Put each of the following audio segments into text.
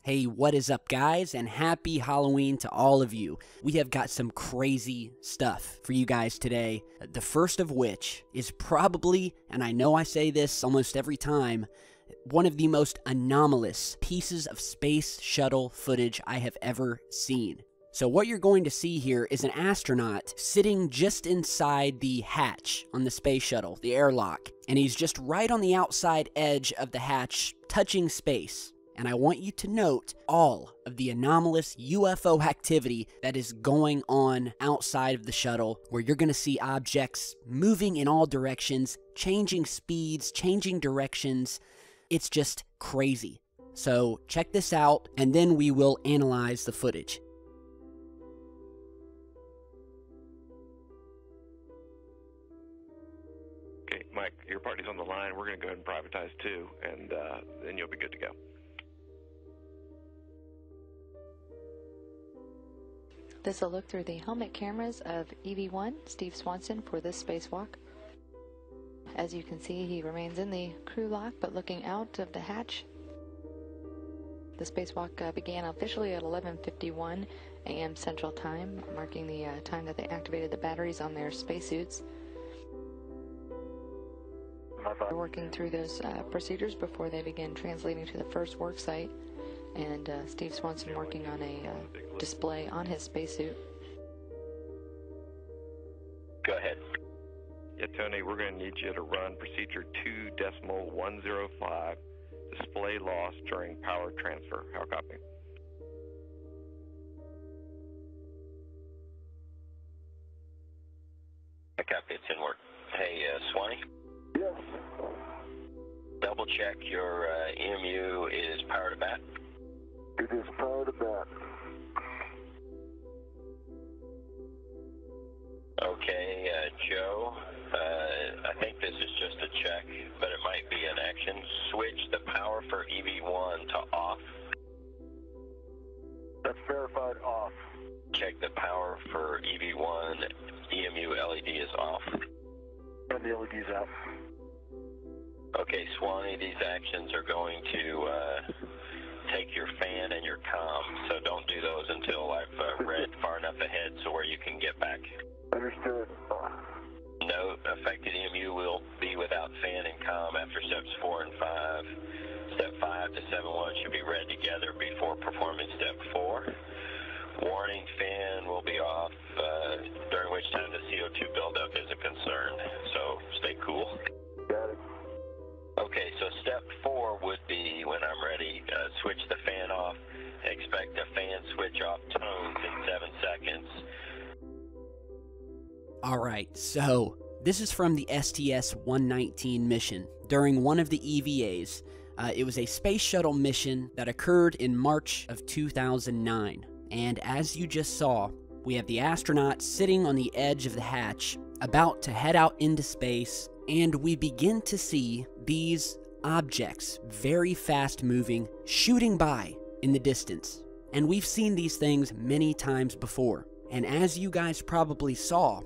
Hey, what is up, guys, and happy Halloween to all of you. We have got some crazy stuff for you guys today, the first of which is probably, and I know I say this almost every time, one of the most anomalous pieces of space shuttle footage I have ever seen. So what you're going to see here is an astronaut sitting just inside the hatch on the space shuttle, the airlock, and he's just right on the outside edge of the hatch, touching space. And I want you to note all of the anomalous UFO activity that is going on outside of the shuttle, where you're going to see objects moving in all directions, changing speeds, changing directions. It's just crazy. So check this out, and then we will analyze the footage. Okay, Mike, your party's on the line. We're going to go ahead and privatize too, and then you'll be good to go. This is a look through the helmet cameras of EV-1, Steve Swanson, for this spacewalk. As you can see, he remains in the crew lock, but looking out of the hatch. The spacewalk began officially at 11:51 a.m. Central Time, marking the time that they activated the batteries on their spacesuits. They're working through those procedures before they begin translating to the first work site. And Steve Swanson working on a display on his spacesuit. Go ahead. Yeah, Tony, we're going to need you to run procedure 2.105, display loss during power transfer. How copy? I copy, it's in work. Hey, Swanee? Yes. Double check your EMU is power to bat. It is power to bat. Okay, Joe, I think this is just a check, but it might be an action. Switch the power for EV1 to off. That's verified off. Check the power for EV1, EMU LED is off. And the LED's out. Okay, Swanee, these actions are going to take your fan and your comm, so don't do those until I've read far enough ahead so where you can get back. Understood. Note, affected EMU will be without fan and comm after steps 4 and 5. Step 5 to 7.1 should be read together before performing step 4. Warning, fan will be off, during which time the CO2 buildup is a concern, so stay cool. Got it. Okay, so step 4 would be, when I'm ready, switch the fan off. Expect a fan switch off tones in 7 seconds. Alright, so this is from the STS-119 mission during one of the EVAs. It was a space shuttle mission that occurred in March of 2009. And as you just saw, we have the astronaut sitting on the edge of the hatch, about to head out into space, and we begin to see these objects, very fast moving, shooting by in the distance. And we've seen these things many times before. And as you guys probably saw,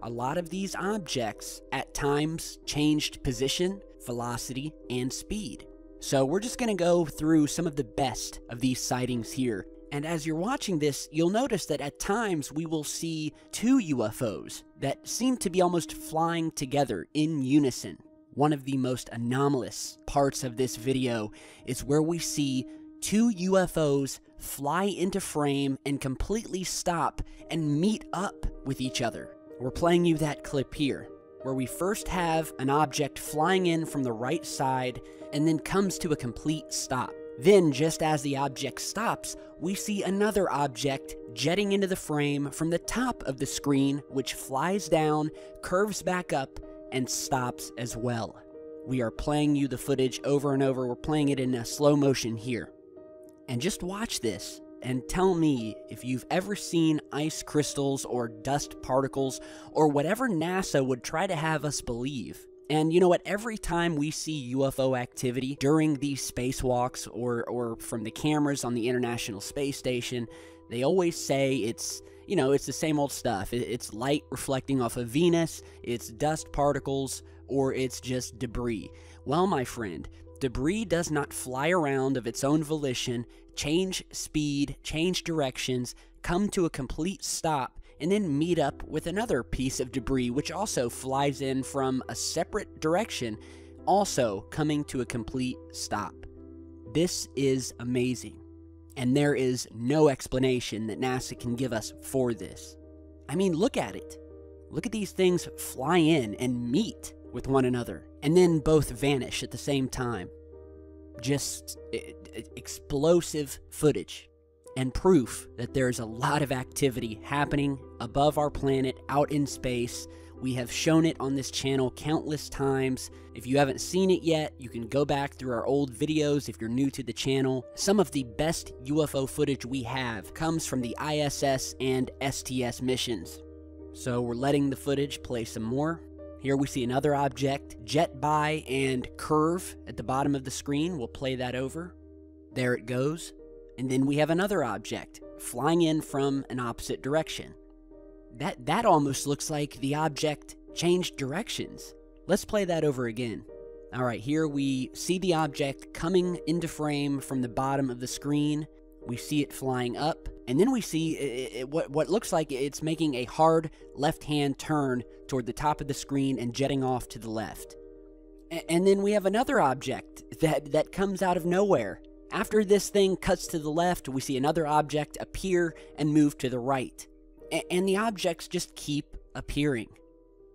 a lot of these objects at times changed position, velocity, and speed. So we're just going to go through some of the best of these sightings here. And as you're watching this, you'll notice that at times we will see two UFOs that seem to be almost flying together in unison. One of the most anomalous parts of this video is where we see two UFOs fly into frame and completely stop and meet up with each other. We're playing you that clip here, where we first have an object flying in from the right side and then comes to a complete stop. Then, just as the object stops, we see another object jetting into the frame from the top of the screen, which flies down, curves back up, and stops as well. We are playing you the footage over and over. We're playing it in a slow motion here. And just watch this and tell me if you've ever seen ice crystals or dust particles or whatever NASA would try to have us believe. And you know what, every time we see UFO activity during these spacewalks or from the cameras on the International Space Station, they always say it's, you know, it's the same old stuff. It's light reflecting off of Venus, it's dust particles, or it's just debris. Well, my friend, Debris does not fly around of its own volition, change speed, change directions, come to a complete stop, and then meet up with another piece of debris which also flies in from a separate direction, also coming to a complete stop. This is amazing, and there is no explanation that NASA can give us for this. I mean, look at it. Look at these things fly in and meet with one another, and then both vanish at the same time. Just explosive footage and proof that there's a lot of activity happening above our planet, out in space. We have shown it on this channel countless times. If you haven't seen it yet, you can go back through our old videos if you're new to the channel. Some of the best UFO footage we have comes from the ISS and STS missions. So we're letting the footage play some more. Here we see another object jet by and curve at the bottom of the screen. We'll play that over. There it goes. And then we have another object flying in from an opposite direction. That almost looks like the object changed directions. Let's play that over again. All right, here we see the object coming into frame from the bottom of the screen. We see it flying up, and then we see what looks like it's making a hard left-hand turn toward the top of the screen and jetting off to the left. And then we have another object that comes out of nowhere. After this thing cuts to the left, we see another object appear and move to the right. And the objects just keep appearing,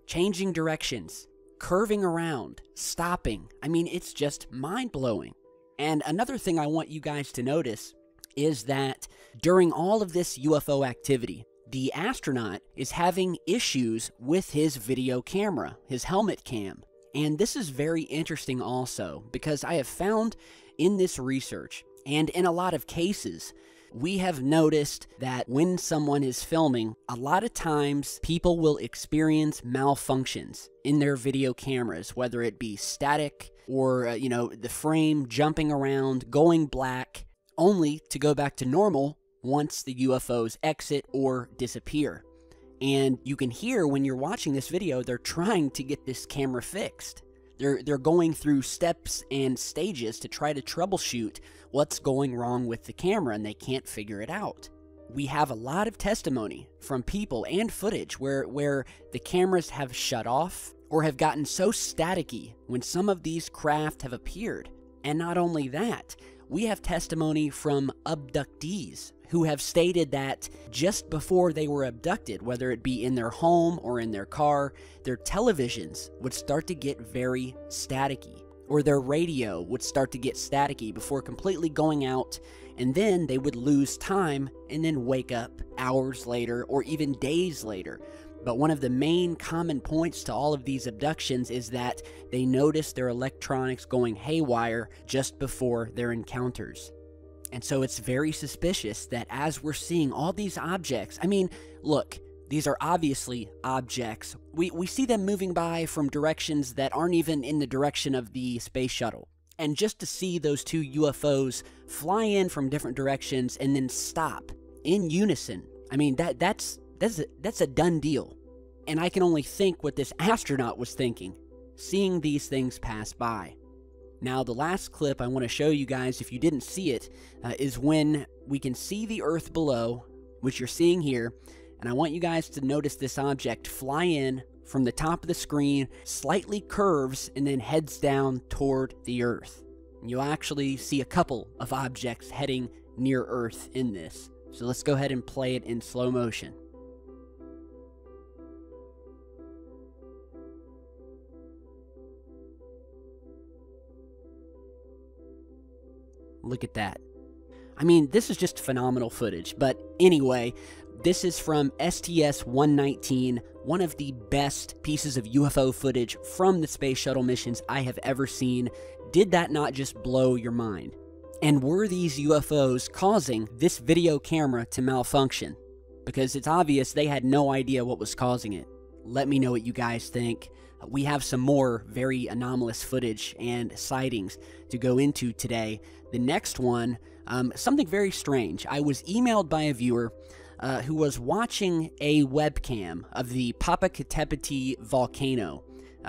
changing directions, curving around, stopping. I mean, it's just mind-blowing. And another thing I want you guys to notice is that during all of this UFO activity, the astronaut is having issues with his video camera, his helmet cam. And this is very interesting also, because I have found in this research, and in a lot of cases, we have noticed that when someone is filming, a lot of times people will experience malfunctions in their video cameras, whether it be static or, the frame jumping around, going black, only to go back to normal once the UFOs exit or disappear. And you can hear when you're watching this video, they're trying to get this camera fixed. They're going through steps and stages to try to troubleshoot what's going wrong with the camera, and they can't figure it out. We have a lot of testimony from people and footage where the cameras have shut off or have gotten so staticky when some of these craft have appeared. And not only that, we have testimony from abductees who have stated that just before they were abducted, whether it be in their home or in their car, their televisions would start to get very staticky, or their radio would start to get staticky before completely going out, and then they would lose time and then wake up hours later or even days later. But one of the main common points to all of these abductions is that they notice their electronics going haywire just before their encounters. And so it's very suspicious that as we're seeing all these objects, I mean, look, these are obviously objects. We see them moving by from directions that aren't even in the direction of the space shuttle. And just to see those two UFOs fly in from different directions and then stop in unison, I mean, that's a done deal. And I can only think what this astronaut was thinking, seeing these things pass by. Now, the last clip I want to show you guys, if you didn't see it, is when we can see the Earth below, which you're seeing here, and I want you guys to notice this object fly in from the top of the screen, slightly curves, and then heads down toward the Earth. And you'll actually see a couple of objects heading near Earth in this. So let's go ahead and play it in slow motion. Look at that. I mean, this is just phenomenal footage. But anyway, this is from STS-119, one of the best pieces of UFO footage from the space shuttle missions I have ever seen. Did that not just blow your mind? And were these UFOs causing this video camera to malfunction? Because it's obvious they had no idea what was causing it. Let me know what you guys think. We have some more very anomalous footage and sightings to go into today. The next one, something very strange. I was emailed by a viewer who was watching a webcam of the Popocatépetl volcano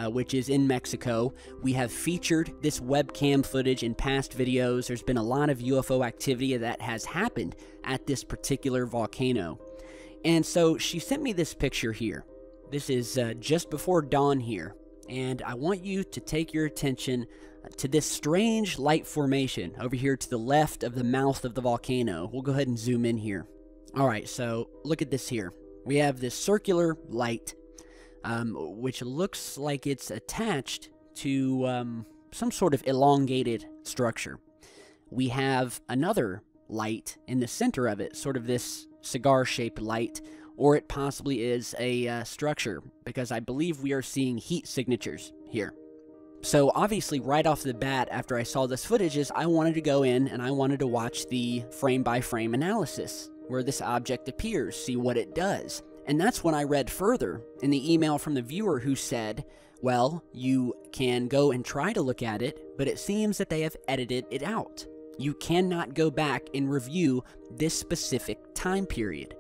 which is in Mexico. We have featured this webcam footage in past videos. There's been a lot of UFO activity that has happened at this particular volcano. And so she sent me this picture here. This is just before dawn here. And I want you to take your attention to this strange light formation over here to the left of the mouth of the volcano. We'll go ahead and zoom in here. All right, so look at this here. We have this circular light, which looks like it's attached to some sort of elongated structure. We have another light in the center of it, sort of this cigar-shaped light, or it possibly is a structure, because I believe we are seeing heat signatures here. So obviously right off the bat after I saw this footage I wanted to go in and I wanted to watch the frame-by-frame analysis where this object appears, see what it does. And that's when I read further in the email from the viewer who said, well, you can go and try to look at it, but it seems that they have edited it out. You cannot go back and review this specific time period.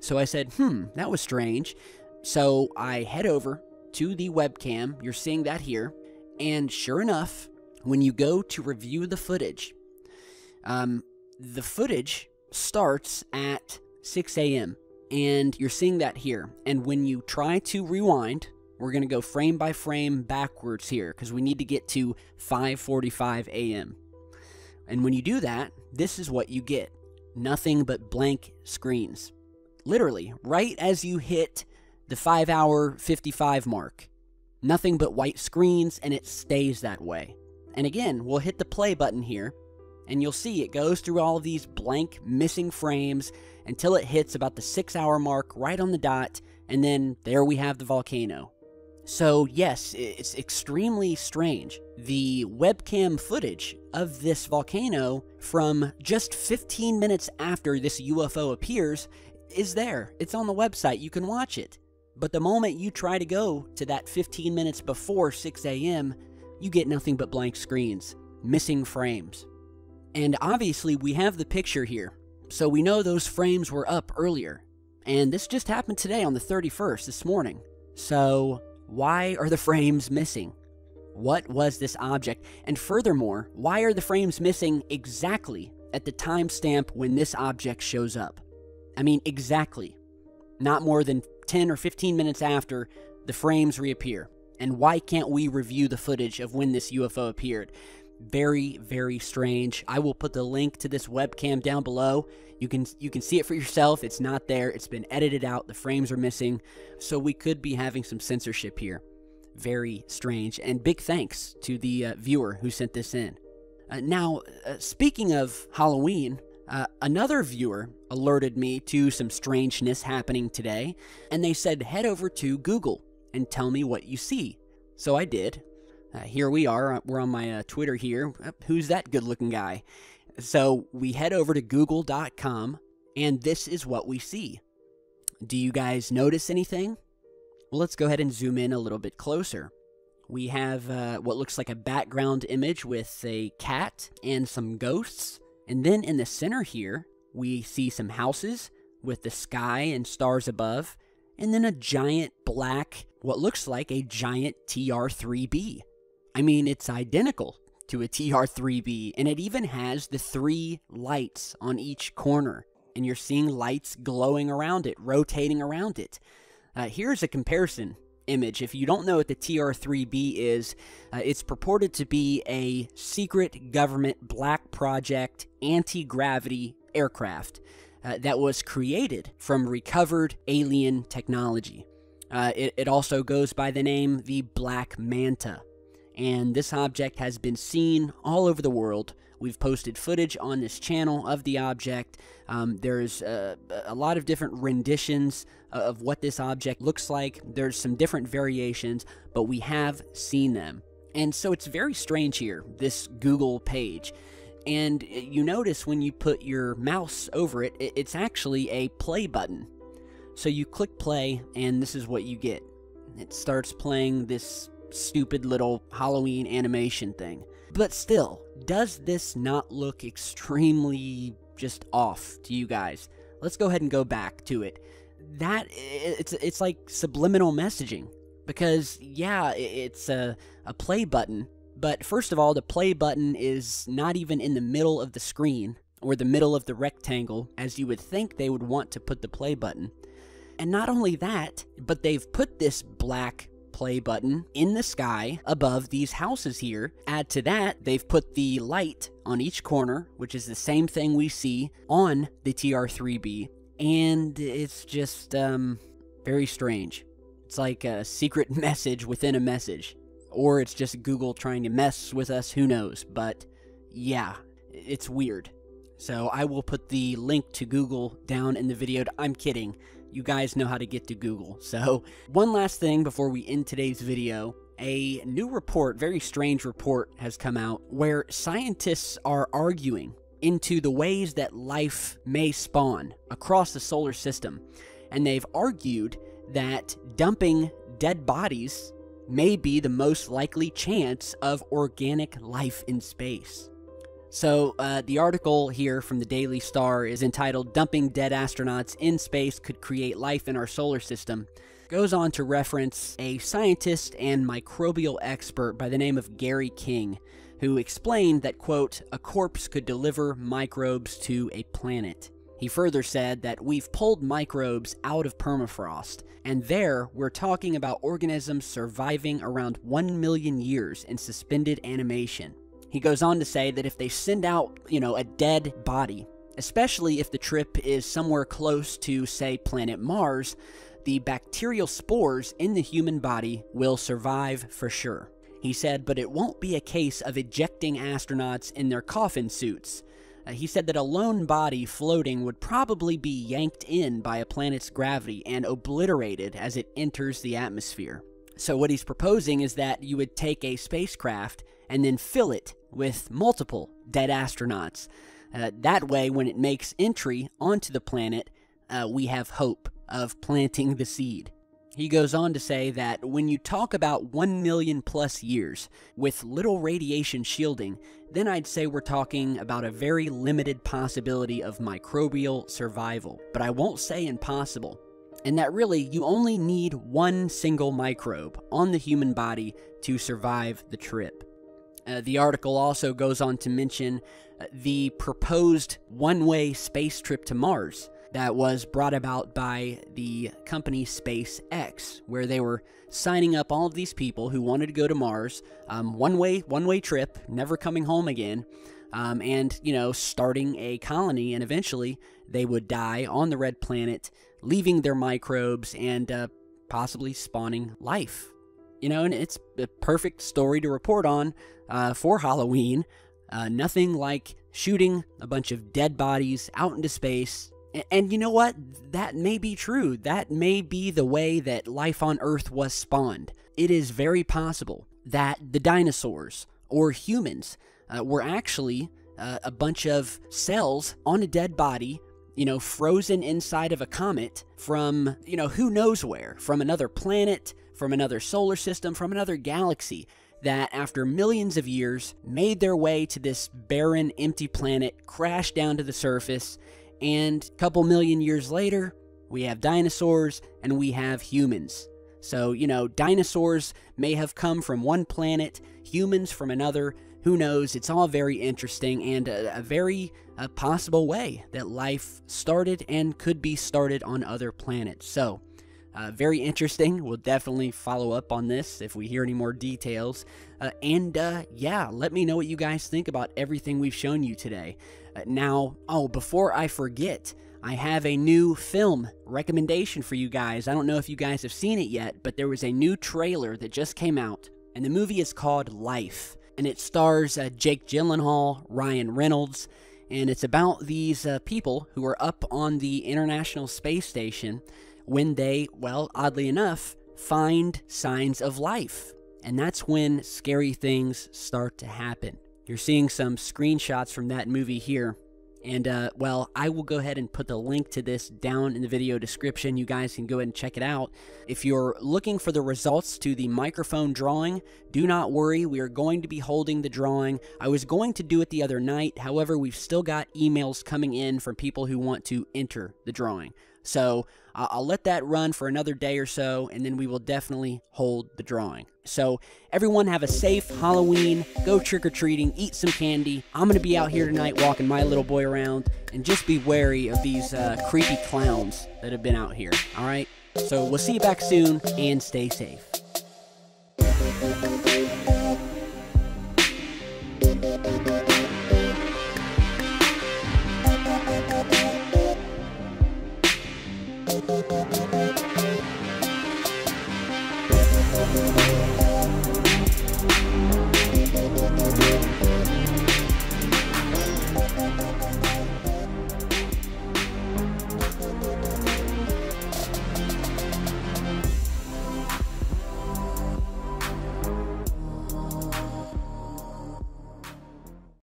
So I said, that was strange. So I head over to the webcam. You're seeing that here. And sure enough, when you go to review the footage starts at 6 a.m. And you're seeing that here. And when you try to rewind, we're going to go frame by frame backwards here because we need to get to 5:45 a.m. And when you do that, this is what you get. Nothing but blank screens. Literally, right as you hit the 5-hour 55 mark. Nothing but white screens, and it stays that way. And again, we'll hit the play button here, and you'll see it goes through all of these blank, missing frames until it hits about the 6-hour mark right on the dot, and then there we have the volcano. So yes, it's extremely strange. The webcam footage of this volcano from just 15 minutes after this UFO appears is there. It's on the website. You can watch it. But the moment you try to go to that 15 minutes before 6 a.m., you get nothing but blank screens, missing frames. And obviously we have the picture here, so we know those frames were up earlier. And this just happened today on the 31st, this morning. So why are the frames missing? What was this object? And furthermore, why are the frames missing exactly at the timestamp when this object shows up? I mean, exactly. Not more than 10 or 15 minutes after, the frames reappear. And why can't we review the footage of when this UFO appeared? Very, very strange. I will put the link to this webcam down below. You can see it for yourself. It's not there. It's been edited out. The frames are missing. So we could be having some censorship here. Very strange. And big thanks to the viewer who sent this in. Now, speaking of Halloween, another viewer alerted me to some strangeness happening today, and they said head over to Google and tell me what you see. So I did. Here we are. We're on my Twitter here. Who's that good-looking guy? So we head over to google.com, and this is what we see. Do you guys notice anything? Well, let's go ahead and zoom in a little bit closer. We have what looks like a background image with a cat and some ghosts. And then in the center here, we see some houses with the sky and stars above, and then a giant black, what looks like a giant TR-3B. I mean, it's identical to a TR-3B, and it even has the 3 lights on each corner, and you're seeing lights glowing around it, rotating around it. Here's a comparison image. If you don't know what the TR-3B is, it's purported to be a secret government black project anti-gravity aircraft that was created from recovered alien technology. It also goes by the name the Black Manta, and this object has been seen all over the world. We've posted footage on this channel of the object. There's a lot of different renditions of what this object looks like. There's some different variations, but we have seen them. And so it's very strange here, this Google page. And you notice when you put your mouse over it, it's actually a play button. So you click play, and this is what you get. It starts playing this stupid little Halloween animation thing. But still, does this not look extremely just off to you guys? Let's go ahead and go back to it. It's like subliminal messaging, Because, yeah, it's a play button, but first of all, the play button is not even in the middle of the screen, or the middle of the rectangle, as you would think they would want to put the play button. And not only that, but they've put this black play button in the sky above these houses here. Add to that, they've put the light on each corner, which is the same thing we see on the TR-3B, and it's just, very strange. It's like a secret message within a message. Or it's just Google trying to mess with us, who knows. But yeah, it's weird. So I will put the link to Google down in the video. I'm kidding. You guys know how to get to Google. So one last thing before we end today's video. A new report, very strange report, has come out where scientists are arguing into the ways that life may spawn across the solar system. And they've argued that dumping dead bodies may be the most likely chance of organic life in space. So, the article here from the Daily Star is entitled, "Dumping Dead Astronauts in Space Could Create Life in Our Solar System." Goes on to reference a scientist and microbial expert by the name of Gary King, who explained that, quote, "a corpse could deliver microbes to a planet." He further said that we've pulled microbes out of permafrost, and there we're talking about organisms surviving around 1 million years in suspended animation. He goes on to say that if they send out, a dead body, especially if the trip is somewhere close to, say, planet Mars, the bacterial spores in the human body will survive for sure. He said, but it won't be a case of ejecting astronauts in their coffin suits. He said that a lone body floating would probably be yanked in by a planet's gravity and obliterated as it enters the atmosphere. So what he's proposing is that you would take a spacecraft and then fill it with multiple dead astronauts. That way, when it makes entry onto the planet, we have hope of planting the seed. He goes on to say that when you talk about 1 million plus years with little radiation shielding, then I'd say we're talking about a very limited possibility of microbial survival. But I won't say impossible. And that really, you only need one single microbe on the human body to survive the trip. The article also goes on to mention the proposed one-way space trip to Mars that was brought about by the company SpaceX, where they were signing up all of these people who wanted to go to Mars, one-way trip, never coming home again, and, starting a colony, and eventually they would die on the red planet, leaving their microbes and possibly spawning life. And it's a perfect story to report on for Halloween. Nothing like shooting a bunch of dead bodies out into space. And you know what? That may be true. That may be the way that life on Earth was spawned. It is very possible that the dinosaurs or humans were actually a bunch of cells on a dead body, frozen inside of a comet from, who knows where, from another planet, from another solar system, from another galaxy, that after millions of years made their way to this barren, empty planet, crashed down to the surface, and a couple million years later, we have dinosaurs and we have humans. So, dinosaurs may have come from one planet, humans from another. Who knows? It's all very interesting and a very possible way that life started and could be started on other planets. So, very interesting. We'll definitely follow up on this if we hear any more details. Yeah, let me know what you guys think about everything we've shown you today. Now, before I forget, I have a new film recommendation for you guys. I don't know if you guys have seen it yet, but there was a new trailer that just came out, and the movie is called Life, and it stars Jake Gyllenhaal, Ryan Reynolds, and it's about these people who are up on the International Space Station when they, oddly enough, find signs of life. And that's when scary things start to happen. You're seeing some screenshots from that movie here. And, I will go ahead and put the link to this down in the video description. You guys can go ahead and check it out. If you're looking for the results to the microphone drawing, do not worry. We are going to be holding the drawing. I was going to do it the other night. However, we've still got emails coming in from people who want to enter the drawing. So I'll let that run for another day or so, and then we will definitely hold the drawing. So everyone have a safe Halloween, go trick-or-treating, eat some candy. I'm going to be out here tonight walking my little boy around, and just be wary of these creepy clowns that have been out here, all right? So we'll see you back soon, and stay safe.